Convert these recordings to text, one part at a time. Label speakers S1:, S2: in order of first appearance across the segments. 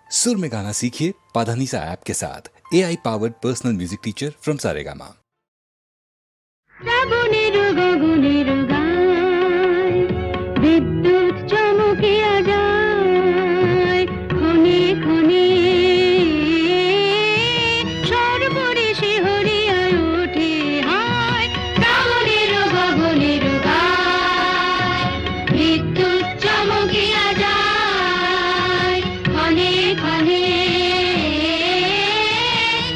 S1: सुर में गाना सीखिए पाधानीसा ऐप के साथ। AI powered personal music teacher from Saregama.
S2: বিদ্যুৎ চমকিয়া যায় ক্ষণে ক্ষণে সর্বরিষি হরিয়ায় ওঠে হায় শ্রাবণের গগনের গায় বিদ্যুৎ চমকিয়া যায় ক্ষণে ক্ষণে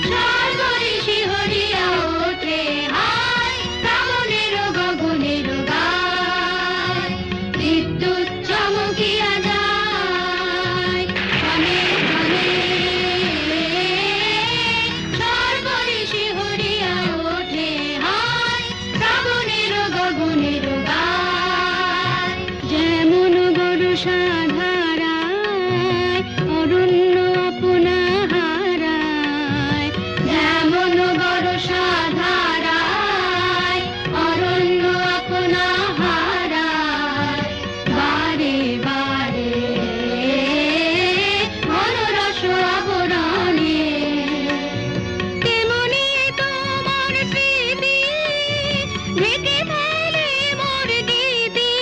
S2: সর্বরিষি হরিয়া ওঠে হায় শ্রাবণের গগনের গায় বিদ্যুৎ চমকিয়া যায় ক্ষণে ক্ষণে সর্বরিষি হরিয়া ওঠে হায় শ্রাবণের গগনের গায় যেমন বর্ষা ধারায় অরণ্য আপনা হারায় যেমন বর্ষা ধারায় অরণ্য আপনা হারায় বারে বারে মনোরস আবরণে তেমনি তোমার স্মৃতি ঢেকে ফেলে মোর গীতি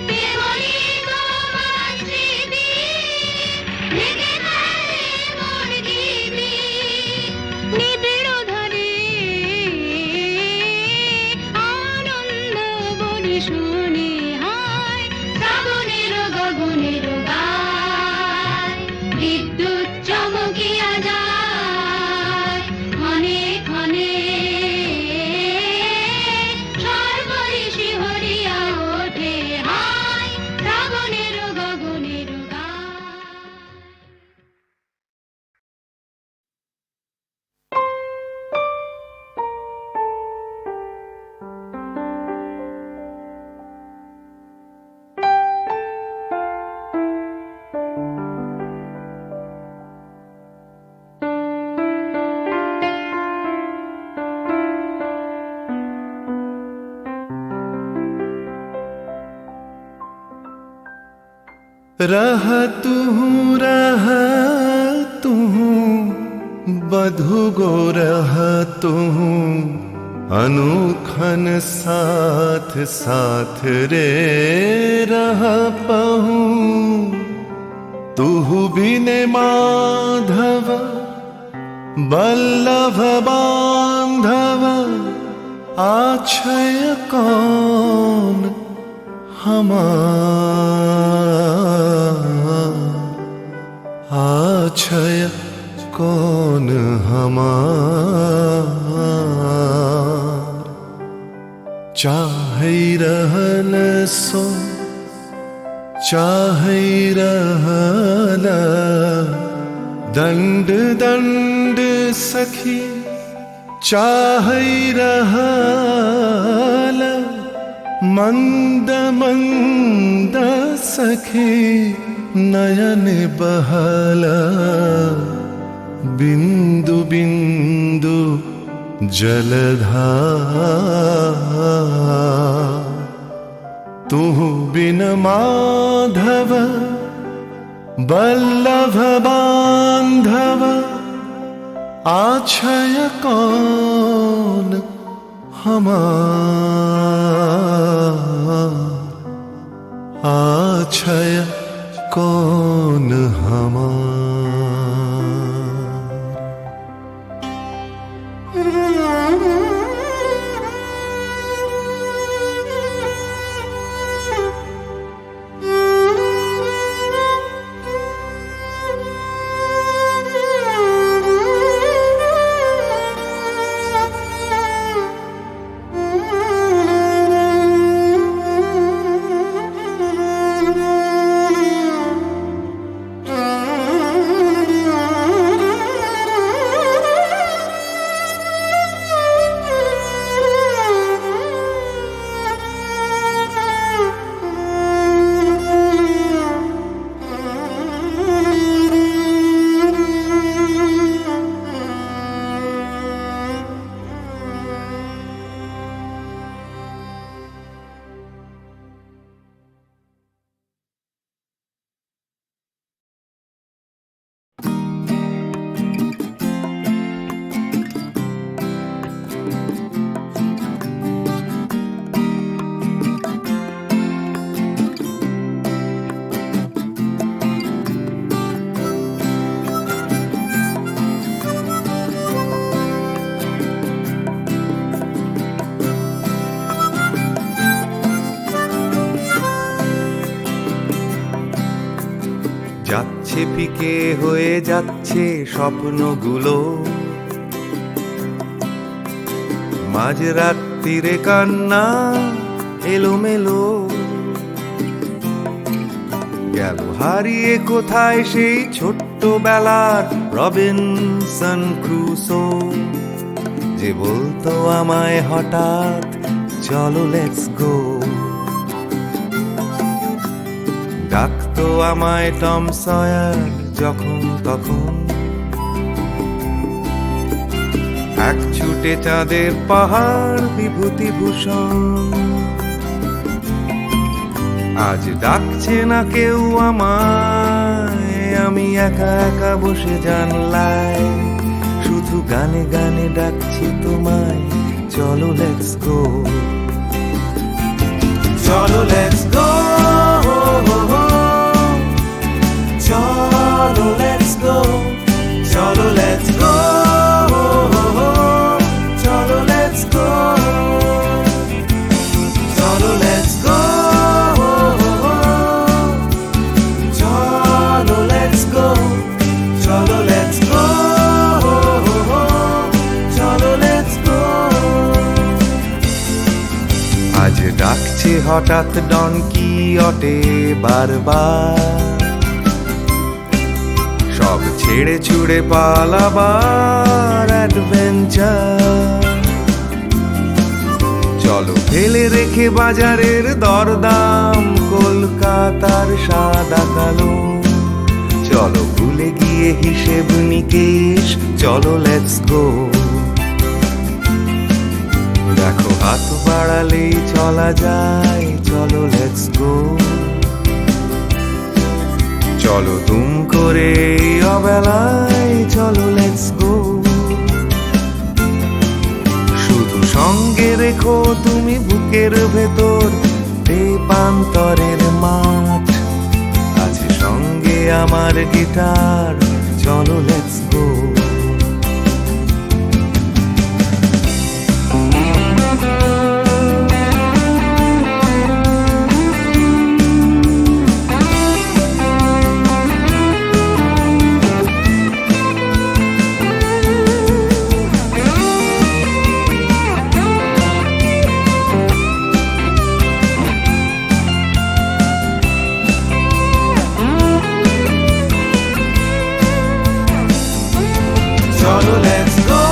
S2: তেমনি তোমার স্মৃতি ঢেকে ফেলে মোর গীতি নিবিড় ধারে আনন্দ বর্ষণে হায় শ্রাবণের গগনের গায় বিদ্যুৎ চমকিয়া যায় ক্ষণে ক্ষণে সর্বরিষি হরিয়া ওঠে হায় শ্রাবণের গগনের গায়।
S3: रह तू बधु गो रह तू अनुखन साथ साथ रे रह पहू तुहु बिने माधव बल्लभ बांधव आछय कौन हमार आछय कौन हमार चाहे रहल सो चाहे रहल दंड दंड सखी चाहे रहल मंद मंद सखी नयन बहला बिंदु बिंदु जलधार तुहु बिन माधव बल्लभ बांधव आछय कौन हमार आछय कौन हमार। যাচ্ছে ফিকে হয়ে যাচ্ছে স্বপ্নগুলো, মাঝরাত্রিরে কান্না এলোমেলো, গেল হারিয়ে কোথায় সেই ছোট্টবেলার রবিনসন ক্রুসো, যে বলতো আমায় হঠাৎ চলো লেটস গো। ডাকতো আমায় টম সয়ার যখন তখন, এক ছুটে চাঁদের পাহাড় বিভূতিভূষণ। আজ ডাকছে না কেউ আমায়, আমি একা একা বসে জানলায়, শুধু গানে গানে ডাকছি তোমায় চলো লেটস গো। চলো লেটস গো, চলো লেটস গো, চলো লেটস গো, চলো লেটস গো, চলো লেটস গো, চলো লেটস গো, চলো লেটস গো, চলো লেটস গো। আজ ডাকছে হঠাৎ ডন কিহটে বারবার, সব ছেড়ে ছুড়ে পালাবার অ্যাডভেঞ্চার। চলো ফেলে রেখে বাজারের দরদাম, কলকাতার সাদা কালো, চলো ভুলে গিয়ে হিসেব নিকেশ, চলো লেটস গো। দেখো হাত বাড়ালেই চলা যায়, চলো লেটস গো। চলো দুম করে এই অবেলায়, চলো লেটস গো। শুধু সঙ্গে রেখো তুমি বুকের ভেতর দেবান্তরের মাঠ, আছে সঙ্গে আমার গিটার, চলো লেটস গো। চলো লেটস গো,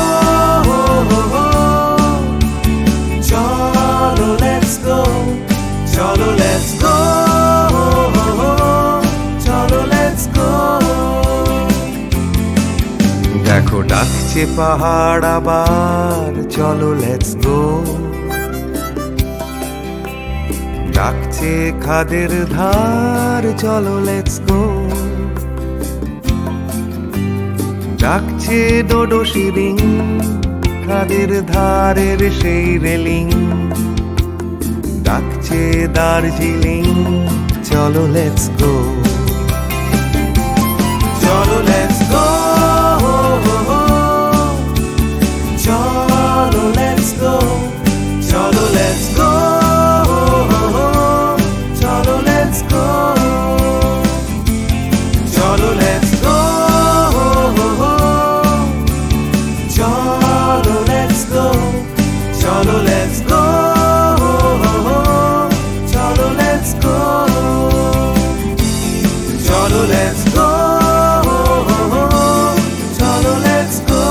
S3: চলো লেটস গো, চলো লেটস গো, চলো লেটস গো। দেখো ডাকছে পাহাড় আবার, চলো লেটস গো। ডাকছে খাদের ধার, চলো লেটস গো। ডাকছে ডোডো শিরিং, খাদের ধারের সেই রেলিং, ডাকছে দার্জিলিং, চলো লেটস গো। চলো লেটস গো, চলো লেটস গো, চলো লেটস গো, চলো লেটস গো, চলো লেটস গো, চলো লেটস গো, চলো লেটস গো, চলো লেটস গো, চলো লেটস গো, চলো লেটস গো।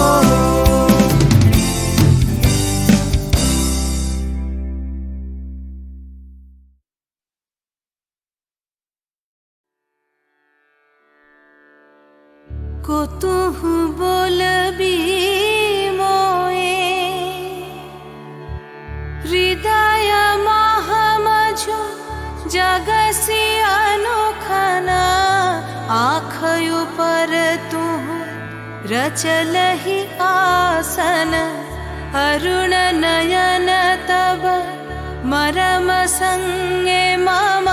S2: কতহু বলবি মোয়ে, হৃদয় মহামঝু जगसी अनोखना, आँखयों पर तू रचलहि आसन, अरुण नयन तब मरम संगे मम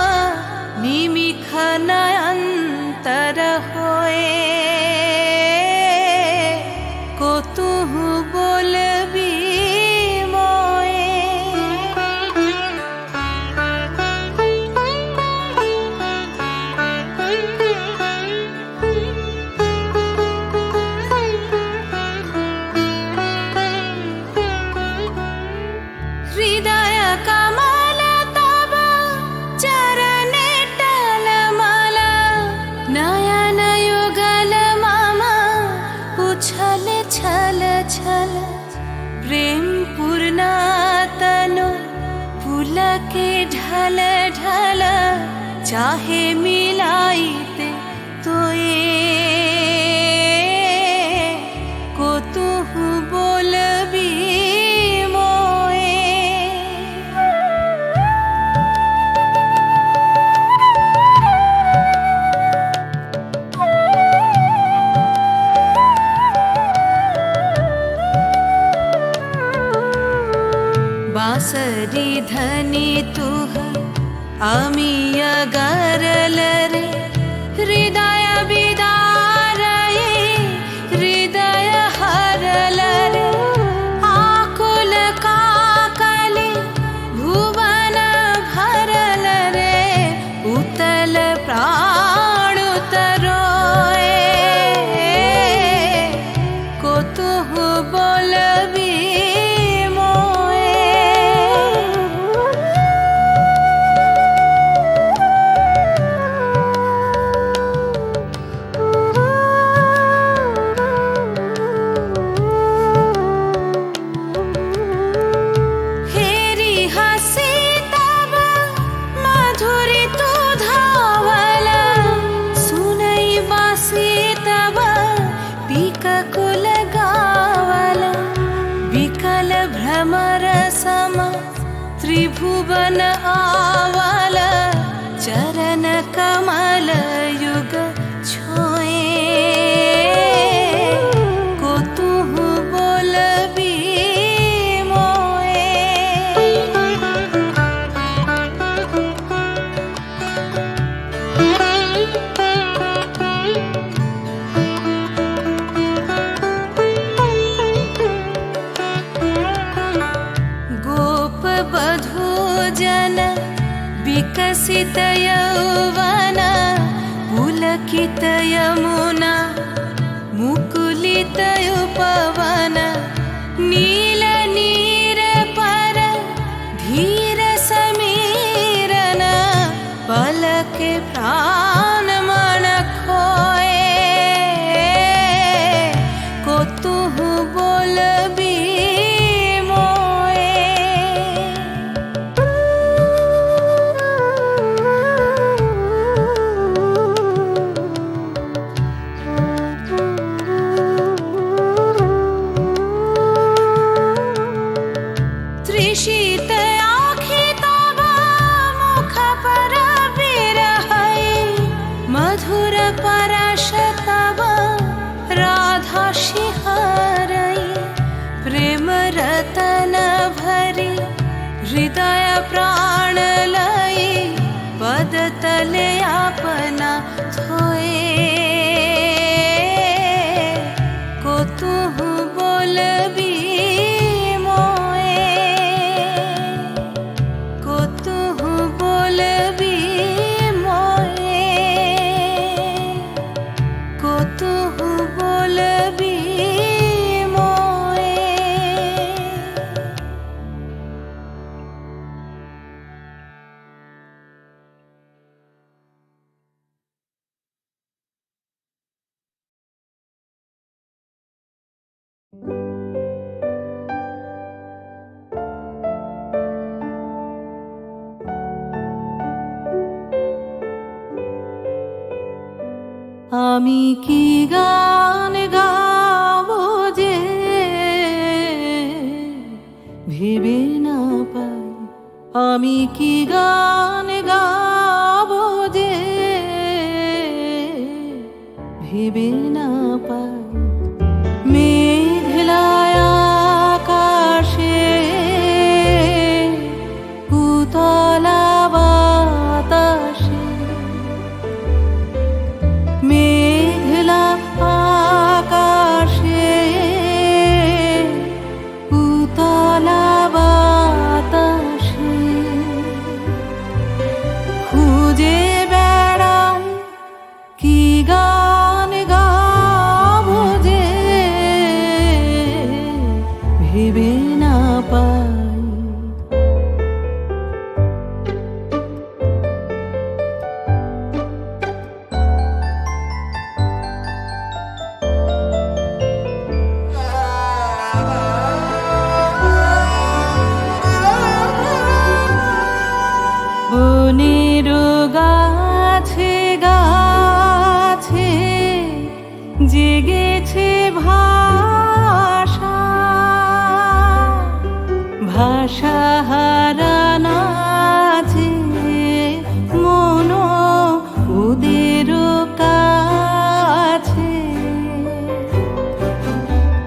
S2: निमिख नयंतर होए। को तू बोलबी मोए। चाहे मिलाइते तोए को तू बोलबी मोए बांसरी धनी तुह आमी अगारल रे हृदय बिदारये हृदय हरल रे आकुल काकले भुवन भरल रे उतल प्राण उतरोए को तुह बोलबी भ्रमर सम त्रिभुवन आवल चरण कमल युग छोए को तू बोलबी मोए बधू जन विकसित यौवन पुलकित यमुना मुकुलित उपवन नील नीर पर धीर समीरन पलक प्राण मन खोए को तू बोलबी शीत आँखि तब मुख पर बिरहै मधुर परश तब राधा शिहरै प्रेम रतन भरी हृदय प्राण लई पद तले अपना थोए को तू बोलबी আমি কি গান গাবো যে ভেবে না পাই আমি কি গান গাবো যে ভেবে না পাই মেঘলায় আকাশে উতলা বাতাসে মেঘলা আকাশে উতলা বাতাসে খুঁজে বেড়াও কি গান গাবো জেগেছে ভাষা, ভাষা হারানো আছে মন ওদের কাছে।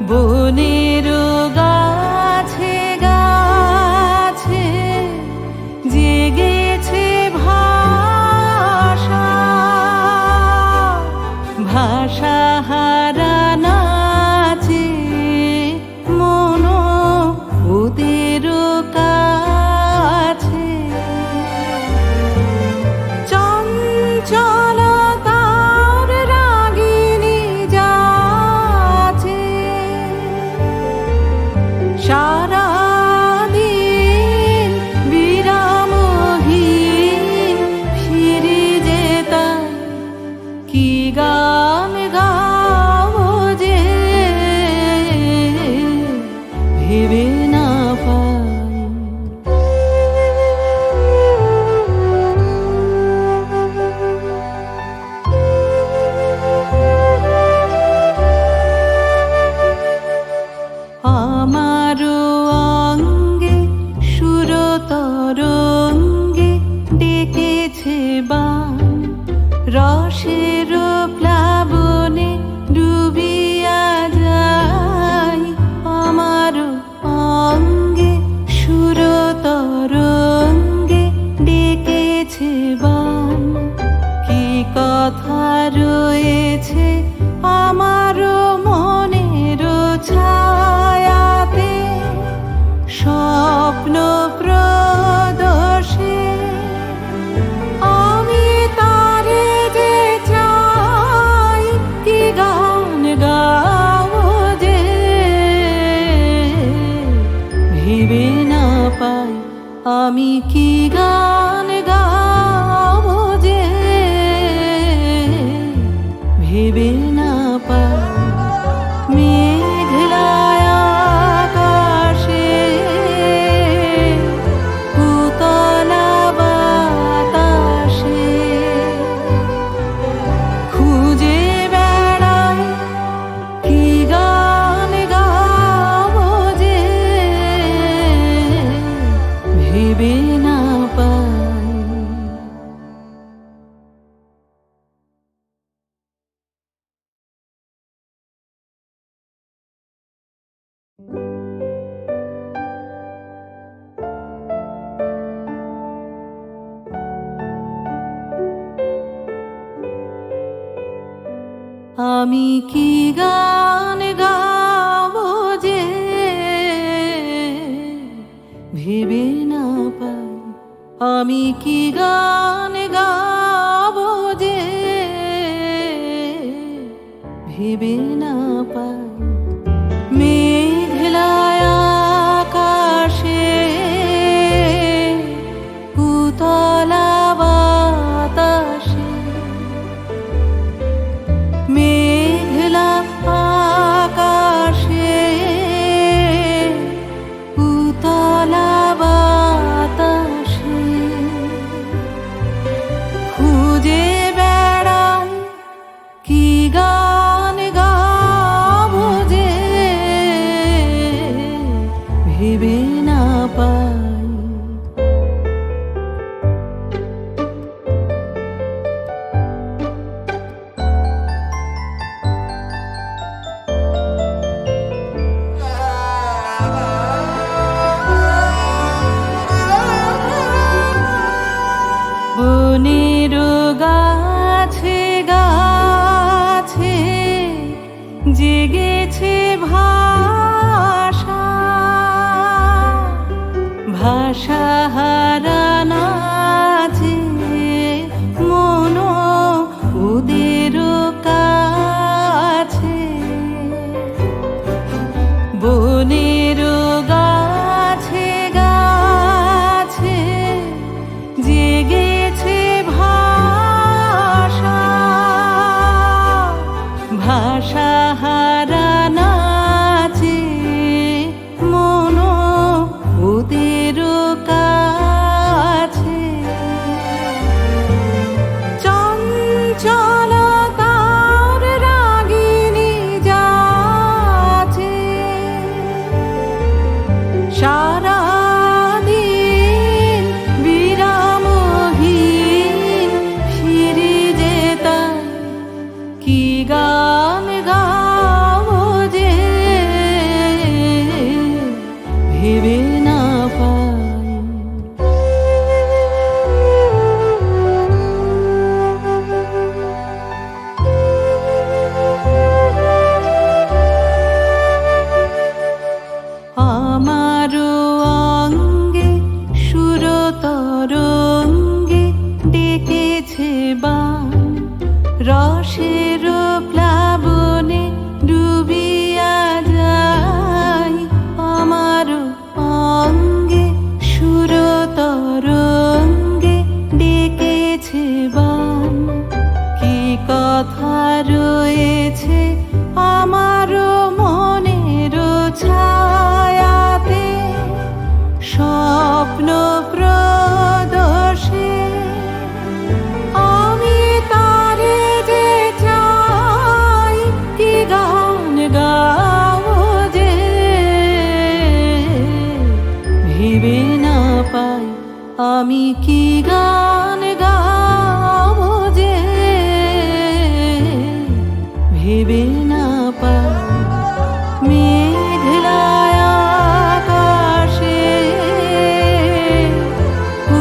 S2: বনের গাছে গাছে জেগেছে ভাষা, ভাষা হারানো আছে মন ওদের কাছে। চঞ্চলতার রাগিনী যাচ্ছে সারাদিন বিরামহীন, ফিরে যেতাম কি গান গাবো যে ভেবে না পাই। আমারও অঙ্গে সুরতরঙ্গে ডেকেছে বান, রসের প্লাবনে ডুবিয়া যায়। আমারও অঙ্গে সুরতরঙ্গে ডেকেছে বান, কি কথা রয়েছে আমারও মনের ছায়াতে, স্বপ্ন প্রদর্শে আমি তারে যে চাই, কি গান গাবো যে ভেবে না পাই। আমি কি গান গাবো যে ভেবে না পাই। মেঘলায় আকাশে উতলা বাতাসে খুঁজে বেড়াই, কি গান গাবো যে ভেবে না পাই। আমি কি গান গাবো যে ভেবে না পাই। আমি কি গান গাবো যে ভেবে না পাই। মেঘলায় আকাশে উতলা বাতাসে, মেঘলা আকাশে উতলা বাতাসে খুঁজে বেড়াই, কি গান গাবো যে ভেবে না পাই। বনের গাছে গাছে জেগেছে ভাষা, ভাষা হারানো আছে মন ওদের কাছে। বনের গাছে গাছে জেগেছে ভাষা, ভাষা হারানো আছে মন ওদের কাছে। চঞ্চলতার রাগিনী গান গাবো যে ভেবে না পাই। আমারও অঙ্গে সুরতরঙ্গে ডেকেছে বান, রসের প্লাবনে ডুবিয়া যায়। আমারও অঙ্গে সুরতরঙ্গে ডেকেছে বান, কি কথা রয়েছে আমারও মনের ছায়াতে, স্বপ্ন প্রদোষে আমি তারে যে চাই। কি গান গাবো যে ভেবে না পাই, আমি কি গান গাবো যে ভেবে না পাই। মেঘলায় আকাশে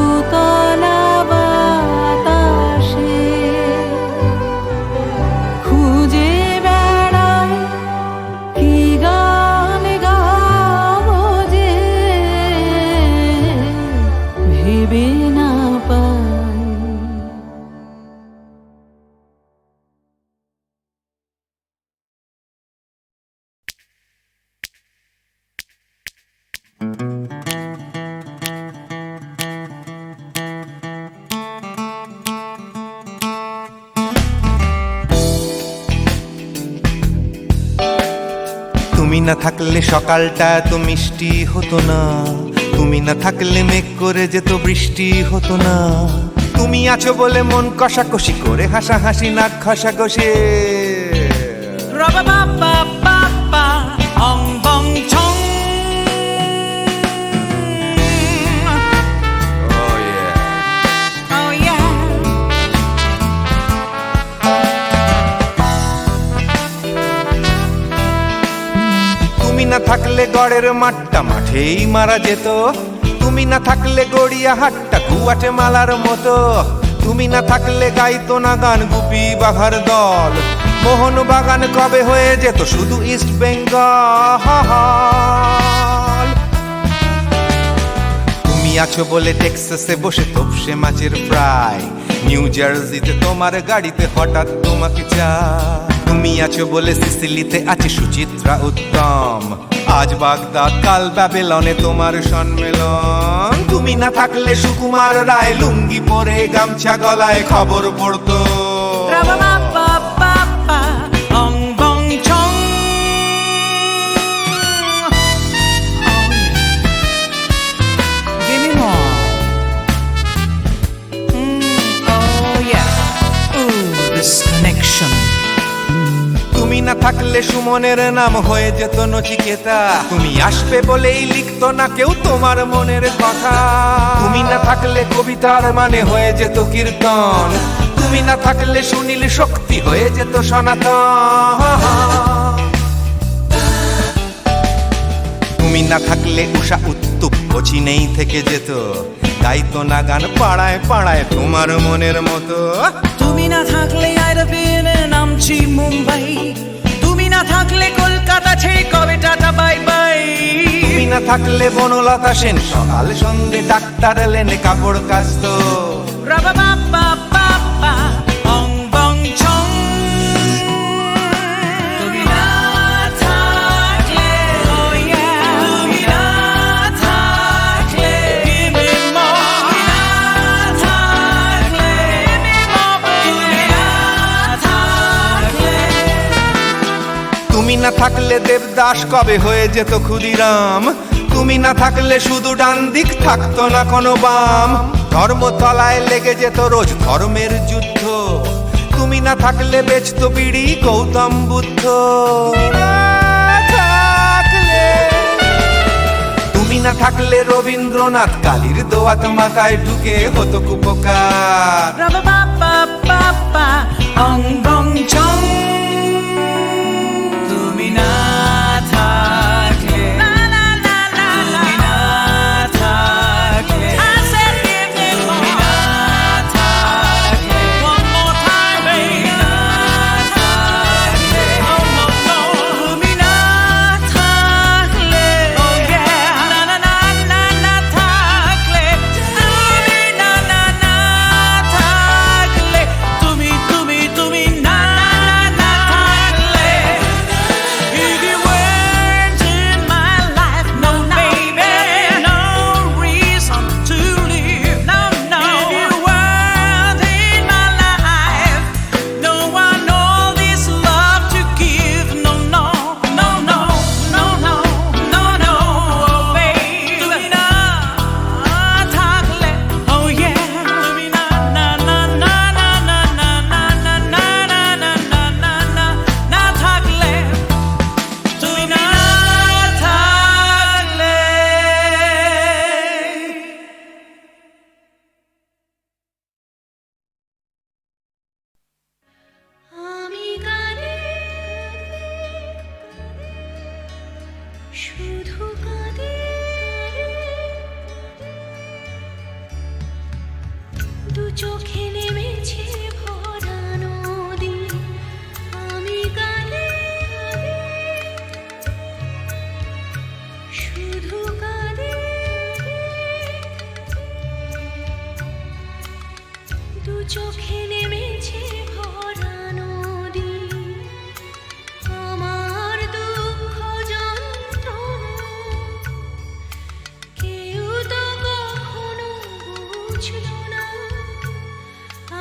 S2: উতলা বাতাসে খুঁজে বেড়াই, কি গান গাবো যে ভেবে না পাই।
S3: তুমি না থাকলে সকালটা এত মিষ্টি হতো না, তুমি না থাকলে মেঘ করে যেত বৃষ্টি হতো না। তুমি আছো বলে মন কষাকষি করে হাসাহাসি নাক ঘষাঘষে। তুমি না থাকলে গড়ের মাঠটা মাঠেই মারা যেত, তুমি না থাকলে গড়িয়া হাটটা গুয়াটে মালার মতো। তুমি না থাকলে গাইতো না গান গুপি বাঘার দল, মোহন বাগান কবে হয়ে যেত শুধু ইস্ট বেঙ্গল। তুমি আছো বলে টেক্সাসে বসে তপসে মাছের ফ্রাই, নিউ জার্সিতে তোমার গাড়িতে হঠাৎ তোমাকে চাই। তুমি আছো বলে সিসিলিতে আছে সুচিত্রা উত্তম, আজ বাগদাদ কাল ব্যাবিলনে তোমার সম্মেলন। তুমি না থাকলে সুকুমার রায় লুঙ্গি পরে গামছা গলায় খবর পড়তো। তুমি না থাকলে সুমনের নাম হয়ে যেত নচিকেতা, তুমি আসবে বলেই লিখতো না কেউ তোমার মনের কথা। তুমি না থাকলে কবিতার মানে হয়ে যেত কীর্তন, তুমি না থাকলে সুনীল শক্তি হয়ে যেত সনাতন। তুমি না থাকলে উষা উত্তুপ কোচিনেই থেকে যেত, গাইতো না গান পাড়ায় পাড়ায় তোমার মনের মতো।
S4: তুমি না থাকলে আইরবিনে নামছি মুম্বাই, তুমি না থাকলে কলকাতা ছেড়ে কবে টাটা বাই বাই।
S3: তুমি না থাকলে বনলতা সেন সকাল সন্ধে ডাক্তার লেনে কাপড় কাচতো।
S4: অং বং ছং। তুমি না থাকলে, oh yeah, তুমি না থাকলে, give me more. তুমি না থাকলে, give me more. তুমি না থাকলে।
S3: তুমি না থাকলে দেবদাস কবে হয়ে যেত ক্ষুদিরাম, তুমি না থাকলে শুধু ডান দিক থাকতো না কোনো বাম। ধর্মতলায় লেগে যেত রোজ ধর্মের যুদ্ধ, তুমি না থাকলে বেচতো বিড়ি গৌতম বুদ্ধ। তুমি না থাকলে রবীন্দ্রনাথ কালীর দোয়াত মাথায় ঢুকে হতো কুপকার।
S4: অং বং ছং।
S5: শুধু কাঁদে দু চোখে নেমেছে ভরা নদী আমি কাঁদে শুধু কাঁদে দু চোখে নেমেছে ভরা নদী আমার দুঃখ যন্ত্রণা কেউ তো কখনো বুঝলো না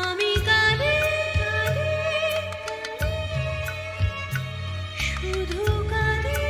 S5: আমি কাঁদে শুধু কাঁদে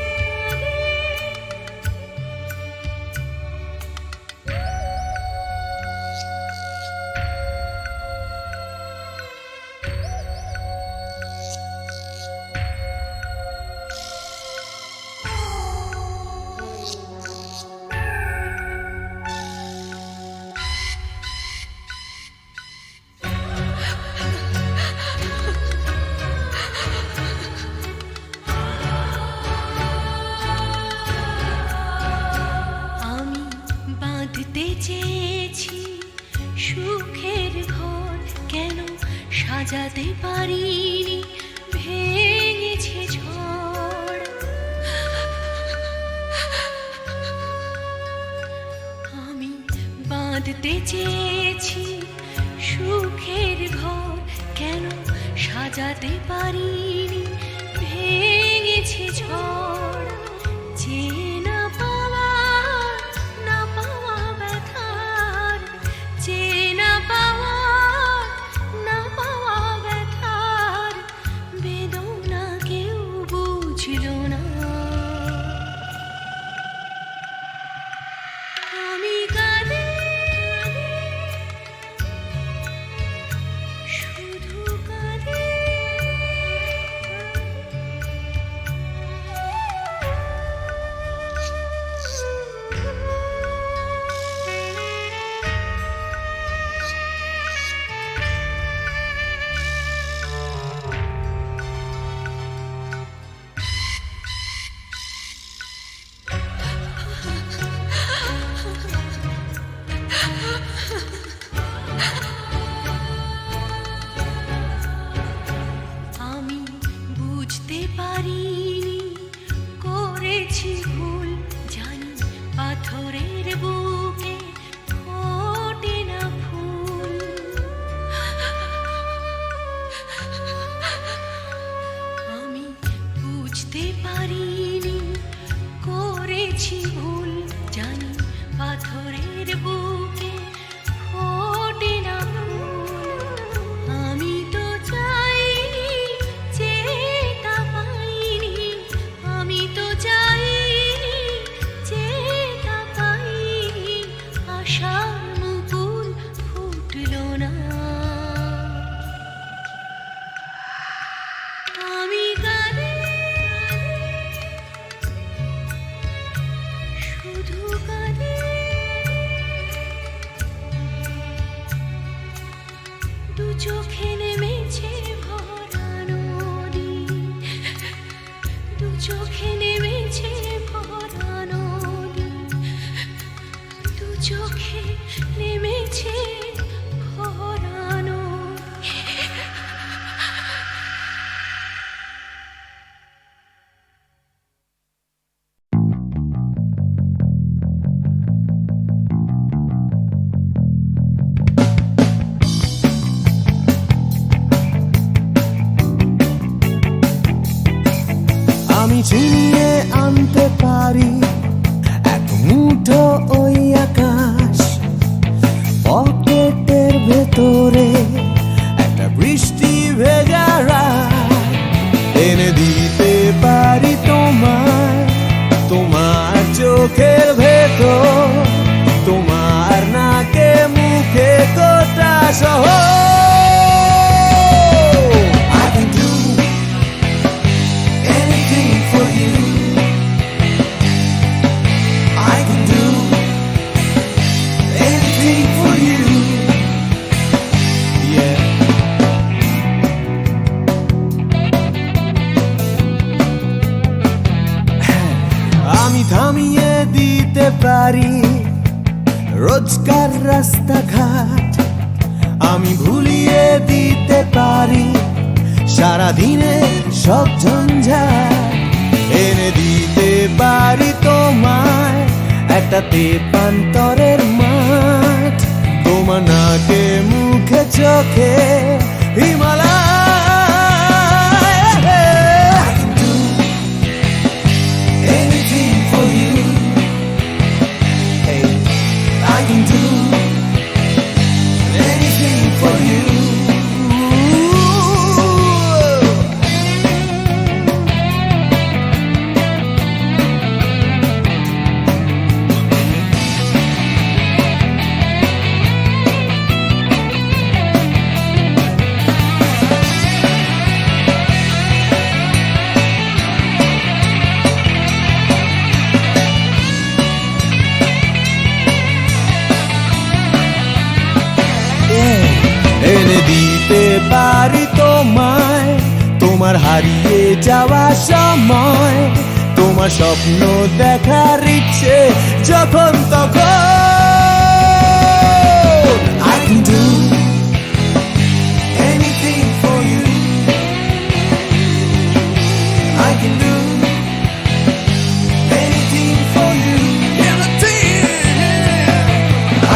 S5: আমি বাঁধতে চেয়েছি সুখের ঘর কেন সাজাতে পারিনি ভেঙেছে ঝড় আমি বাঁধতে চেয়েছি সুখের ঘর কেন সাজাতে পারিনি ভেঙেছে ঝড় যে না পাওয়া ব্যথার যে না পাওয়া ব্যথার বেদনা কেউ বুঝলো না আমি কাঁদে শুধু কাঁদে আমি বুঝতে পারিনি করেছি ভুল জানি পাথরের বুকে ফোটে না ফুল আমি বুঝতে পারিনি করেছি ভুল জানি পাথরের বুকে ফোটে না ফুল আমি তো চাইনি যেটা পাইনি আমি তো চাইনি যেটা পাইনি আশার মুকুল ফুটলো না আমি কাঁদে শুধু কাঁদে দু চোখে নেমেছে ভরা নদী দু চোখে নেমেছে ভরা নদী দু চোখে নেমেছে ভরা নদী
S6: আমি ছিনিয়ে আনতে পারি এক মুঠো ওই আকাশ পকেটের ভেতরে একটা বৃষ্টি ভেজা রাত এনে দিতে পারি তোমার চোখের ভেতর তোমার নাকে মুখে কোটা সহ আমি থামিয়ে দিতে পারি রোজকার রাস্তাঘাট, আমি ভুলিয়ে দিতে পারি সারাদিনে সব ঝঞ্ঝাট, এনে দিতে পারি তোমায় একটা তেপান্তরের মাঠ, তোমার নাকে মুখে চোখে Himalaya. I can do anything for you. Hey, I can do anything for you. এনে দিতে পারি তোমায় তোমার হারিয়ে যাওয়া সময়, তোমার স্বপ্ন দেখার ইচ্ছে যখন তখন। I can do anything for you. I can do anything for you. Anything.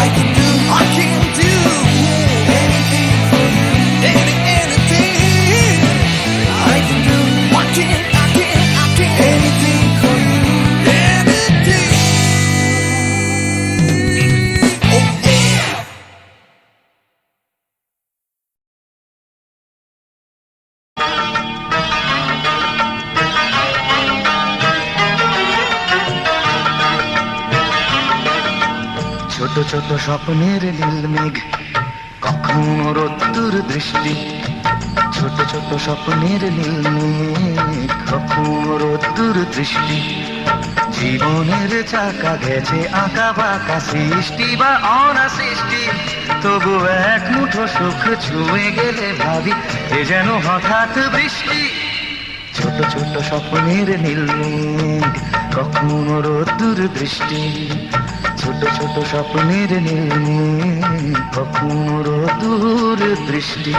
S6: I can do. I can do. Anything for you. Anything. I can do. I can. Anything for you. Anything. Oh yeah.
S7: ছোট ছোট স্বপ্নের নীল মেঘ, কখনো রোদ্দুর দৃষ্টি। ছোট ছোট স্বপ্নের নীল মেঘ, কখনো রোদ্দুর দৃষ্টি। জীবনের চাকা গেছে আঁকা বাঁকা, সৃষ্টি বা অনাসৃষ্টি। তবু এক মুঠো সুখ ছুঁয়ে গেলে ভাবি এ যেন হঠাৎ বৃষ্টি। ছোট ছোট স্বপ্নের নীল মেঘ, কখনো রোদ্দুর দৃষ্টি। ছোট ছোট স্বপ্নের নীল মেঘ, কখনো রোদ্দুর দৃষ্টি।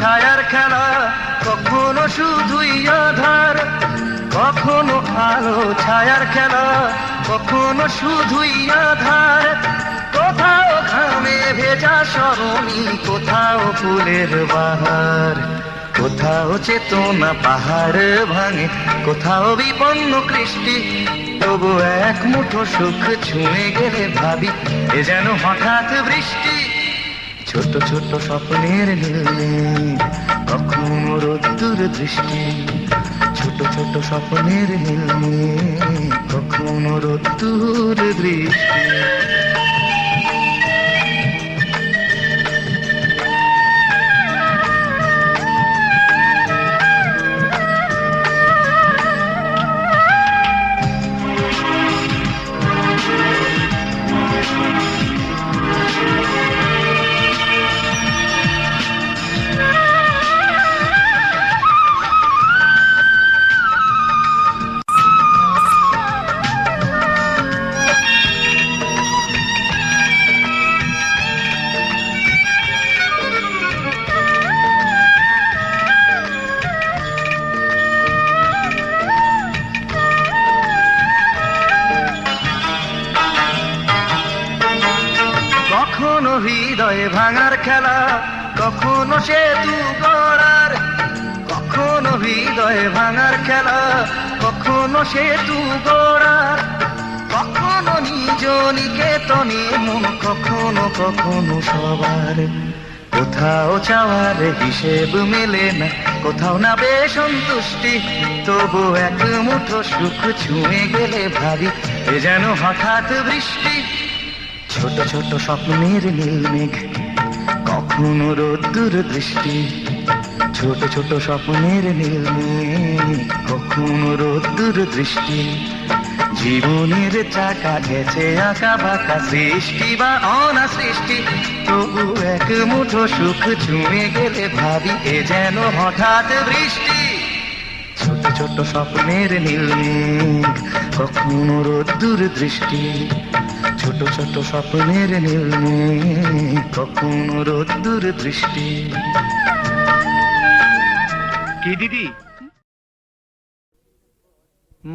S7: ছায়ার খেলা, কখনো শুধুই আধার। কখনো আলো ছায়ার খেলা, কখনো শুধুই আধার। কোথাও ঘামে ভেজা সরণি, কোথাও ফুলের বাহার। কোথাও চেতনা পাহাড় ভাঙে, কোথাও বিপন্ন কৃষ্টি। তবু এক মুঠো সুখ ছুঁয়ে গেলে ভাবি এ যেন হঠাৎ বৃষ্টি। ছোট ছোট স্বপ্নের নীল মেঘ, কখনো রোদ্দুর দৃষ্টি। ছোট ছোট স্বপ্নের নীল মেঘ, কখনো রোদ্দুর দৃষ্টি। কখনো হৃদয়ে ভাঙার খেলা, কখনো সেতু গড়ার। কখনো হৃদয়ে ভাঙার খেলা, কখনো সেতু গড়ার। কখনো নিজ নিকেতনে মন, কখনো কখনো সবার। কোথাও চাওয়ার হিসেব মেলে না, কোথাও না বেসন্তুষ্টি, তবু এক মুঠো সুখ ছুঁয়ে গেলে ভাবি এ যেন হঠাৎ বৃষ্টি। ছোট ছোট স্বপ্নের নীল মেঘ, কখনো রোদ্দুর দৃষ্টি, ছোট ছোট স্বপ্নের নীল মেঘ, কখনো রোদ্দুর দৃষ্টি। জীবনের চাকা গেছে আঁকা বাঁকা, সৃষ্টি বা অনা সৃষ্টি, তবু এক মুঠো সুখ ছুঁয়ে গেলে ভাবি এ যেন হঠাৎ বৃষ্টি। ছোট ছোট স্বপ্নের নীল মেঘ, কখনো রোদ্দুর দৃষ্টি, ছোট ছোট স্বপ্নের নীল মেঘ, কখনো রোদ্দুর দৃষ্টি। কি দিদি?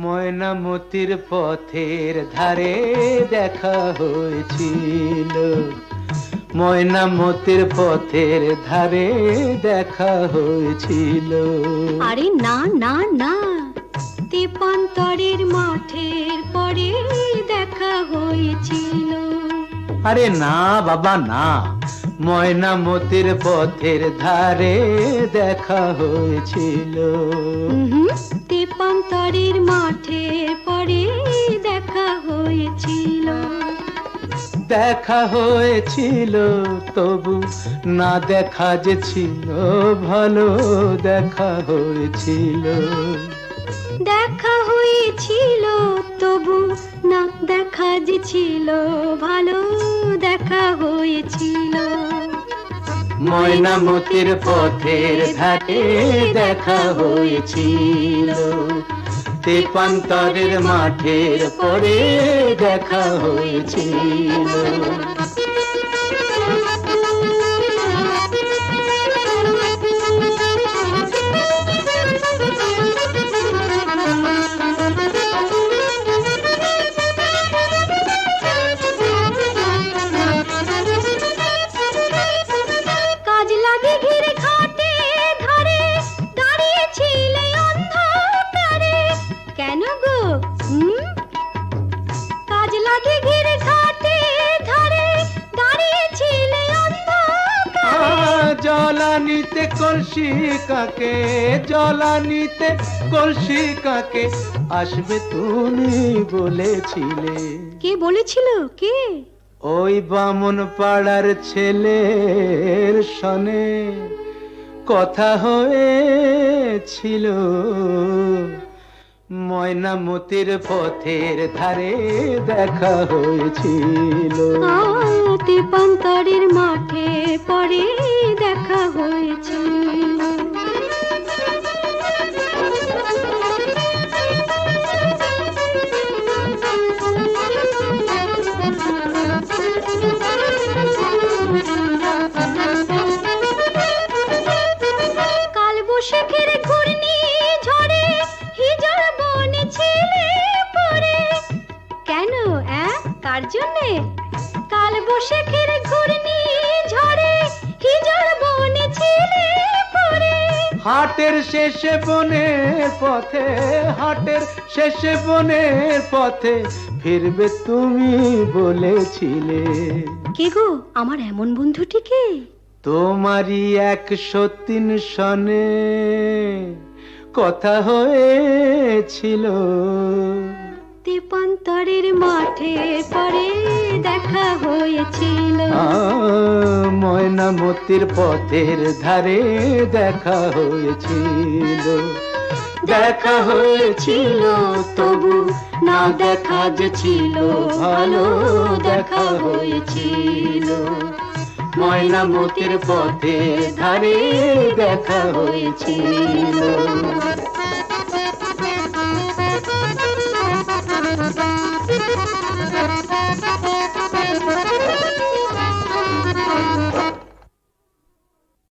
S8: ময়নামতির পথের ধারে দেখা হয়েছিল, ময়নামতির পথের ধারে দেখা হয়েছিল।
S5: আরে না না না, তেপান্তরের মাঠের পরে দেখা হয়েছিল।
S8: আরে না বাবা না, ময়নামতির পথের ধারে দেখা হয়েছিল।
S5: তেপান্তরের মাঠের পরে দেখা হয়েছিল।
S8: দেখা হয়েছিল তবু না দেখা যে ছিল ভালো, দেখা হয়েছিল।
S5: দেখা হয়েছিল তবু না দেখা যে ছিল ভালো, দেখা হয়েছিল।
S8: ময়নামতির পথের ধারে দেখা হয়েছিল, তেপান্তরের মাঠের পরে দেখা হয়েছিল। জলানিতে কলসি কাকে, জলানিতে কলসি কাকে আসবে তুমি বলেছিলে।
S5: কে বলেছিল? কে?
S8: ওই বামন পাড়ার ছেলের সনে কথা হয়েছিল। ময়নামতির পথের ধারে দেখা হয়েছিল।
S5: তেপান্তরের মাঠে পরে দেখা হয়েছিল। কালবৈশাখীর ঘূর্ণি ঝড়ে হিজল বনে ছেলে পড়ে। কেন? কার জন্যে? কালবৈশাখীর ঘূর্ণি ঝড়ে হিজল বনে ছেলে পড়ে।
S8: হাটের শেষে বনের পথে, হাটের শেষে বনের পথে ফিরবে তুমি বলেছিলে।
S5: কে গো আমার এমন বন্ধুটিকে?
S8: তোমারই 103 সনে কথা হয়েছিল।
S5: তেপান্তরের মাঠে পরে দেখা হয়েছিল।
S8: ময়নামতির পথের ধারে দেখা হয়েছিল। দেখা হয়েছিল তবু না দেখা যে ছিল ভালো, দেখা হয়েছিল। ময়নামতির পথের ধারে দেখা হয়েছিল।